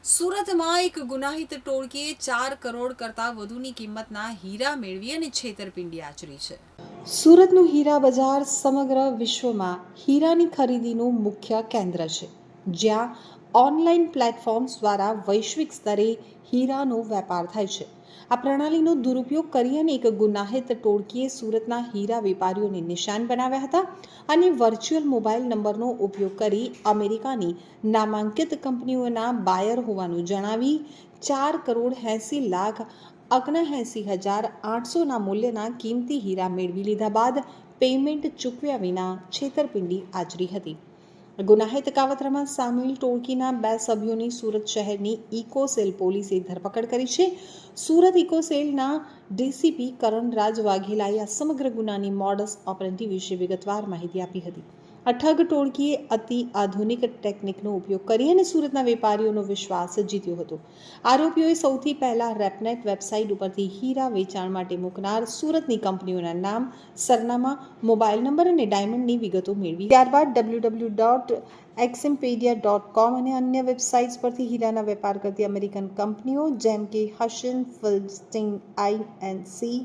સુરતમાં એક ગુનાહિત ટોળકીએ 4 કરોડ કરતાં વધુની કિંમતના હીરા મેળવી અને છેતરપિંડી આચરી છે. સુરતનું હીરા બજાર સમગ્ર વિશ્વમાં હીરાની ખરીદીનું મુખ્ય કેન્દ્ર છે, જ્યાં ઓનલાઈન પ્લેટફોર્મ્સ દ્વારા વૈશ્વિક સ્તરે હીરાનો વેપાર થાય છે. આ પ્રણાલીનો દુરુપયોગ કરી અને એક ગુનાહિત ટોળકીએ સુરતના હીરા વેપારીઓને નિશાન બનાવ્યા હતા અને વર્ચ્યુઅલ મોબાઈલ નંબરનો ઉપયોગ કરી અમેરિકાની નામાંકિત કંપનીઓના બાયર હોવાનું જણાવી 4,80,79,800 મૂલ્યના કિંમતી હીરા મેળવી લીધા બાદ પેમેન્ટ ચૂકવ્યા વિના છેતરપિંડી આચરી હતી. ગુનાહિત કાવતરામાં સામેલ ટોળકીના 2 સભ્યોની સુરત શહેરની ઇકોસેલ પોલીસે ધરપકડ કરી છે. સુરત ઇકોસેલના ડીસીપી કરણરાજ વાઘેલાએ આ સમગ્ર ગુનાની મોડસ ઓપરેન્ડી વિશે વિગતવાર માહિતી આપી હતી. આ ઠગ ટોળકીએ અતિ આધુનિક ટેકનિકનો ઉપયોગ કરી અને સુરતના વેપારીઓનો વિશ્વાસ જીત્યો હતો. આરોપીઓએ સૌથી પહેલા રેપનેટ વેબસાઇટ ઉપરથી હીરા વેચાણ માટે મૂકનાર સુરતની કંપનીઓના નામ, સરનામા, મોબાઈલ નંબર અને ડાયમંડની વિગતો મેળવી. ત્યારબાદ www.eximpedia.com અને અન્ય વેબસાઇટ્સ પરથી હીરાના વેપાર કરતી અમેરિકન કંપનીઓ જેમ કે હશન ફિલ્ડસ્ટીન આઈએનસી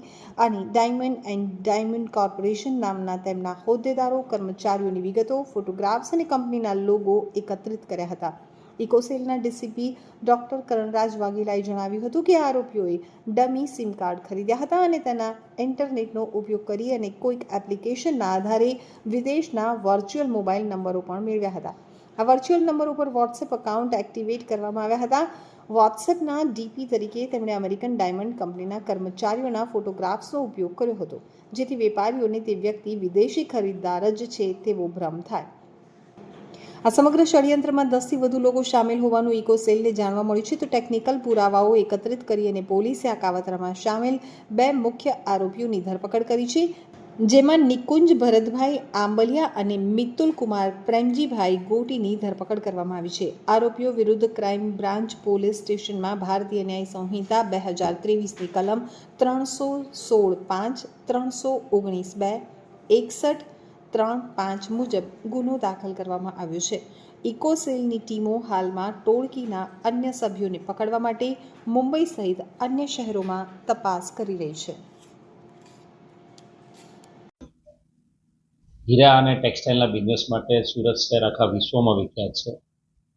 અને ડાયમંડ એન્ડ ડાયમંડ કોર્પોરેશન નામના તેમના હોદ્દેદારો, કર્મચારીઓની વિગતો, ફોટોગ્રાફ્સ અને કંપનીના લોગો એકત્રિત કર્યા હતા. ઇકોસેલના ડીસીપી ડોક્ટર કરણરાજ વાઘેલાએ જણાવ્યું હતું કે આરોપીઓએ ડમી સિમ કાર્ડ ખરીદ્યા હતા અને તેના ઇન્ટરનેટનો ઉપયોગ કરી અને કોઈક એપ્લિકેશનના આધારે વિદેશના વર્ચ્યુઅલ મોબાઈલ નંબરો પણ મેળવ્યા હતા. આ વર્ચ્યુઅલ નંબર ઉપર વોટ્સએપ એકાઉન્ટ એક્ટિવેટ કરવામાં આવ્યા હતા. વોટ્સએપના ડીપી તરીકે તેમણે અમેરિકન ડાયમંડ કંપનીના કર્મચારીઓના ફોટોગ્રાફ્સનો ઉપયોગ કર્યો હતો, જેથી વેપારીઓને તે વ્યક્તિ વિદેશી ખરીદદાર જ છે તેવો ભ્રમ થાય. આ સમગ્ર ષડયંત્રમાં 10થી વધુ લોકો સામેલ હોવાનું ઇકોસેલને જાણવા મળ્યું છે. તો ટેકનિકલ પુરાવાઓ એકત્રિત કરી અને પોલીસે આ કાવતરામાં સામેલ 2 મુખ્ય આરોપીઓની ધરપકડ કરી છે, જેમાં નિકુંજ ભરતભાઈ આંબલિયા અને મિતુલ કુમાર પ્રેમજીભાઈ ગોટીની ધરપકડ કરવામાં આવી છે. આરોપીઓ વિરુદ્ધ ક્રાઇમ બ્રાન્ચ પોલીસ સ્ટેશનમાં ભારતીય ન્યાય સંહિતા 2023ની કલમ 316(5), 319(2), 61(3)(5) મુજબ ગુનો દાખલ કરવામાં આવ્યો છે. ઇકોસેલની ટીમો હાલમાં ટોળકીના અન્ય સભ્યોને પકડવા માટે મુંબઈ સહિત અન્ય શહેરોમાં તપાસ કરી રહી છે. હીરા અને ટેક્સટાઇલના બિઝનેસ માટે સુરત શહેર આખા વિશ્વમાં વિખ્યાત છે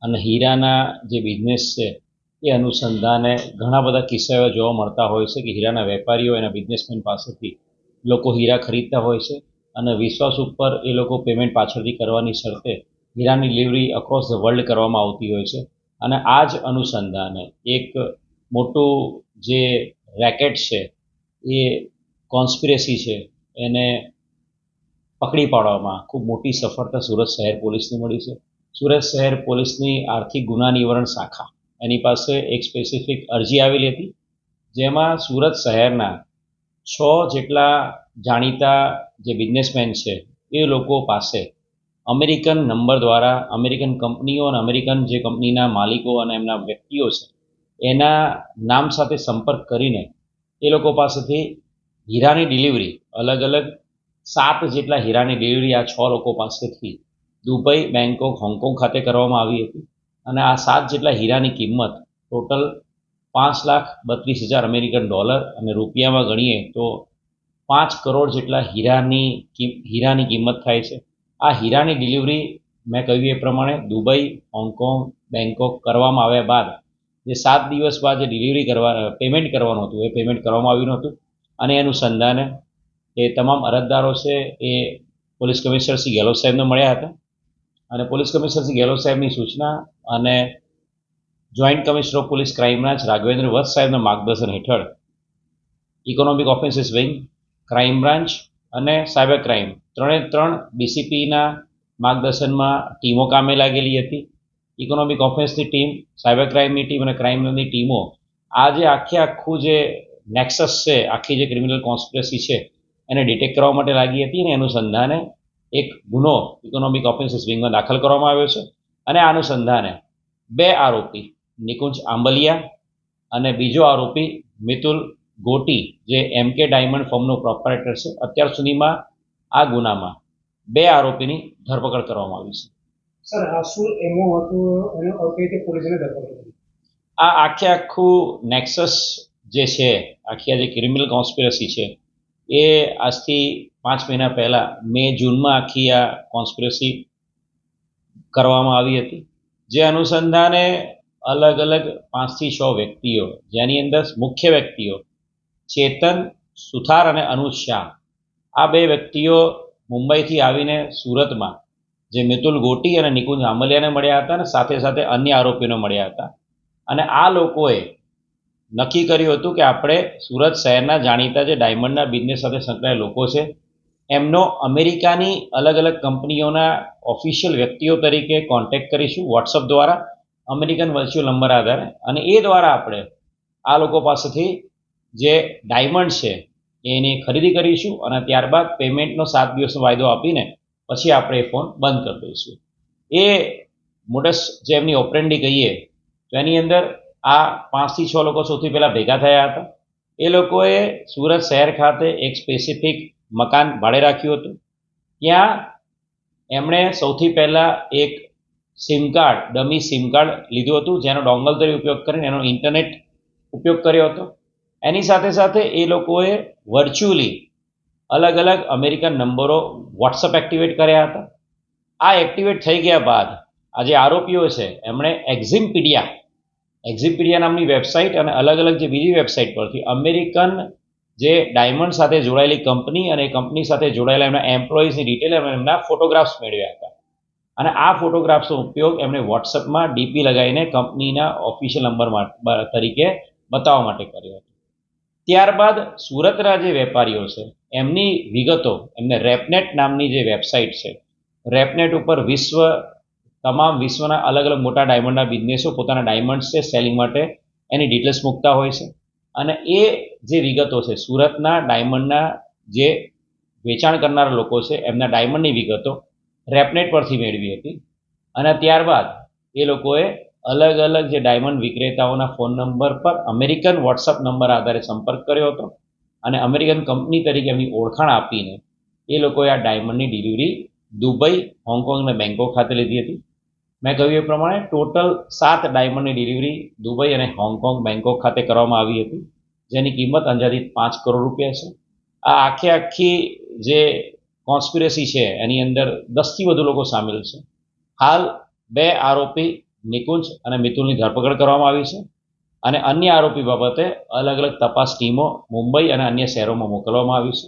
અને હીરાના જે બિઝનેસ છે એ અનુસંધાને ઘણા બધા કિસ્સાઓ જોવા મળતા હોય છે કે હીરાના વેપારીઓ એના બિઝનેસમેન પાસેથી લોકો હીરા ખરીદતા હોય છે અને વિશ્વાસ ઉપર એ લોકો પેમેન્ટ પાછળથી કરવાની શરતે હીરાની ડિલિવરી અક્રોસ ધ વર્લ્ડ કરવામાં આવતી હોય છે. અને આ જ અનુસંધાને એક મોટું જે રેકેટ છે એ કોન્સ્પિરેસી છે એને પકડી પાડવામાં ખૂબ મોટી સફળતા સુરત શહેર પોલીસને મળી છે. સુરત શહેર પોલીસની આર્થિક ગુના નિવારણ શાખા એની પાસે એક સ્પેસિફિક અરજી આવેલી હતી, જેમાં સુરત શહેરના 6 જેટલા જાણીતા જે બિઝનેસમેન છે એ લોકો પાસે અમેરિકન નંબર દ્વારા અમેરિકન કંપનીઓ અને અમેરિકન જે કંપનીના માલિકો અને એમના વ્યક્તિઓ છે એના નામ સાથે સંપર્ક કરીને એ લોકો પાસેથી હીરાની ડિલિવરી અલગ અલગ 7 જેટલા હીરાની ડિલિવરી આ 6 લોકો પાસેથી દુબઈ, બેંકોક, હોંગકોંગ ખાતે કરવામાં આવી હતી અને આ 7 જેટલા હીરાની કિંમત ટોટલ $5,32,000 અમેરિકન ડોલર અને રૂપિયામાં ગણીએ તો 5 કરોડ જેટલા હીરાની કિંમત થાય છે. આ હીરાની ડિલિવરી મેં કહ્યું એ પ્રમાણે દુબઈ, હોંગકોંગ, બેંકોક કરવામાં આવ્યા બાદ જે 7 દિવસ બાદ જે પેમેન્ટ કરવાનું હતું એ પેમેન્ટ કરવામાં આવ્યું નહોતું અને એનું અનુસંધાને એ તમામ અરજદારો છે એ પોલીસ કમિશનર શ્રી ગેહલોત સાહેબને મળ્યા હતા અને પોલીસ કમિશનર શ્રી ગેહલોત સાહેબની સૂચના અને joint commissioner of police crime branch Raghavendra Vats સાહેબના માર્ગદર્શન હેઠળ economic offences wing, crime branch અને સાયબર ક્રાઇમ ત્રણે ડીસીપીના માર્ગદર્શનમાં ટીમો કામે લાગેલી હતી. ઇકોનોમિક ઓફેન્સની ટીમ, સાયબર ક્રાઇમની ટીમ અને ક્રાઇમની ટીમો આ જે આખું જે નેક્સસ છે, આખી જે ક્રિમિનલ કોન્સ્પિરસી છે એને ડિટેક્ટ કરવા માટે લાગી હતી અને અનુસંધાને એક ગુનો ઇકોનોમિક ઓફેન્સીસ વિંગમાં દાખલ કરવામાં આવ્યો છે અને આ અનુસંધાને 2 આરોપી નિકુંજ આંબલિયા અને બીજો આરોપી મિતુલ ગોટી જે એમકે ડાયમંડ ફર્મનો પ્રોપરાઇટર છે, અત્યાર સુધીમાં આ ગુનામાં 2 આરોપીની ધરપકડ કરવામાં આવી છે. સર, આ શું એમો હતો એનો કઈ રીતે પોલીસને ધરપકડ કરી? આ આખું નેક્સસ જે છે, આખી આ જે ક્રિમિનલ કોન્સ્પિરસી છે, એ આજથી 5 મહિના પહેલાં જૂનમાં આખી આ કોન્સ્પિરસી કરવામાં આવી હતી, જે અનુસંધાને અલગ અલગ 5થી 6 વ્યક્તિઓ, જેની અંદર મુખ્ય વ્યક્તિઓ ચેતન સુથાર અને અનુજ શાહ, આ 2 વ્યક્તિઓ મુંબઈથી આવીને સુરતમાં જે મિતુલ ગોટી અને નિકુંજ આમલિયાને મળ્યા હતા અને સાથે સાથે અન્ય આરોપીઓને મળ્યા હતા. અને આ લોકોએ નક્કી કર્યું હતું કે આપણે સુરત શહેરના જાણીતા જે ડાયમંડના બિઝનેસ સાથે સંકળાયેલા લોકો છે એમનો અમેરિકાની અલગ અલગ કંપનીઓના ઓફિશિયલ વ્યક્તિઓ તરીકે કોન્ટેક્ટ કરીશું વોટ્સઅપ દ્વારા, અમેરિકન વર્ચ્યુઅલ નંબર આધારે, અને એ દ્વારા આપણે આ લોકો પાસેથી જે ડાયમંડ છે એની ખરીદી કરીશું અને ત્યારબાદ પેમેન્ટનો 7 દિવસનો વાયદો આપીને પછી આપણે એ ફોન બંધ કરી દઈશું. એ મોડસ જે એમની ઓપરેન્ડી કહીએ તો એની અંદર આ 5થી 6 લોકો સૌથી પહેલાં ભેગા થયા હતા. એ લોકોએ સુરત શહેર ખાતે એક સ્પેસિફિક મકાન ભાડે રાખ્યું હતું. ત્યાં એમણે સૌથી પહેલાં એક ડમી સિમ કાર્ડ લીધું હતું, જેનો ડોંગલ તરીકે ઉપયોગ કરીને એનો ઇન્ટરનેટ ઉપયોગ કર્યો હતો. એની સાથે સાથે એ લોકોએ વર્ચ્યુઅલી અલગ અલગ અમેરિકન નંબરો વોટ્સઅપ એક્ટિવેટ કર્યા હતા. આ એક્ટિવેટ થઈ ગયા બાદ આ જે આરોપીઓ છે એમણે એક્ઝિમ્પિડિયા નામની વેબસાઇટ અને અલગ અલગ જે બીજી વેબસાઇટ પરથી અમેરિકન જે ડાયમંડ સાથે જોડાયેલી કંપની અને એ કંપની સાથે જોડાયેલા એમના એમ્પ્લોઈઝની ડિટેલ અને એમના ફોટોગ્રાફ્સ મેળવ્યા હતા. અને આ ફોટોગ્રાફ્સનો ઉપયોગ એમણે વોટ્સઅપમાં ડીપી લગાવીને કંપનીના ઓફિશિયલ નંબર તરીકે બતાવવા માટે કર્યો હતો. ત્યારબાદ સુરતના જે વેપારીઓ છે એમની વિગતો એમને રેપનેટ નામની જે વેબસાઇટ છે, રેપનેટ ઉપર તમામ વિશ્વના અલગ અલગ મોટા ડાયમંડના બિઝનેસો પોતાના ડાયમંડ્સ છે સેલિંગ માટે એની ડિટેલ્સ મૂકતા હોય છે. અને એ જે વિગતો છે સુરતના ડાયમંડના જે વેચાણ કરનારા લોકો છે એમના ડાયમંડની વિગતો રેપનેટ પરથી મેળવી હતી. અને ત્યારબાદ એ લોકોએ અલગ અલગ જે ડાયમંડ વિક્રેતાઓના ફોન નંબર પર અમેરિકન વોટ્સઅપ નંબર આધારે સંપર્ક કર્યો હતો અને અમેરિકન કંપની તરીકે એમની ઓળખાણ આપીને એ લોકોએ આ ડાયમંડની ડિલિવરી દુબઈ, હોંગકોંગ અને બેંકોક ખાતે લીધી હતી. મેં કહ્યું એ પ્રમાણે ટોટલ 7 ડાયમંડની ડિલિવરી દુબઈ અને હોંગકોંગ, બેંકોક ખાતે કરવામાં આવી હતી, જેની કિંમત અંદાજિત 5 કરોડ રૂપિયા છે. આ આખી જે કોન્સ્પિરસી છે એની અંદર 10થી વધુ લોકો સામેલ છે. હાલ 2 આરોપી નિકુંજ અને મિતુલની ધરપકડ કરવામાં આવી છે અને અન્ય આરોપી બાબતે અલગ અલગ તપાસ ટીમો મુંબઈ અને અન્ય શહેરોમાં મોકલવામાં આવી છે.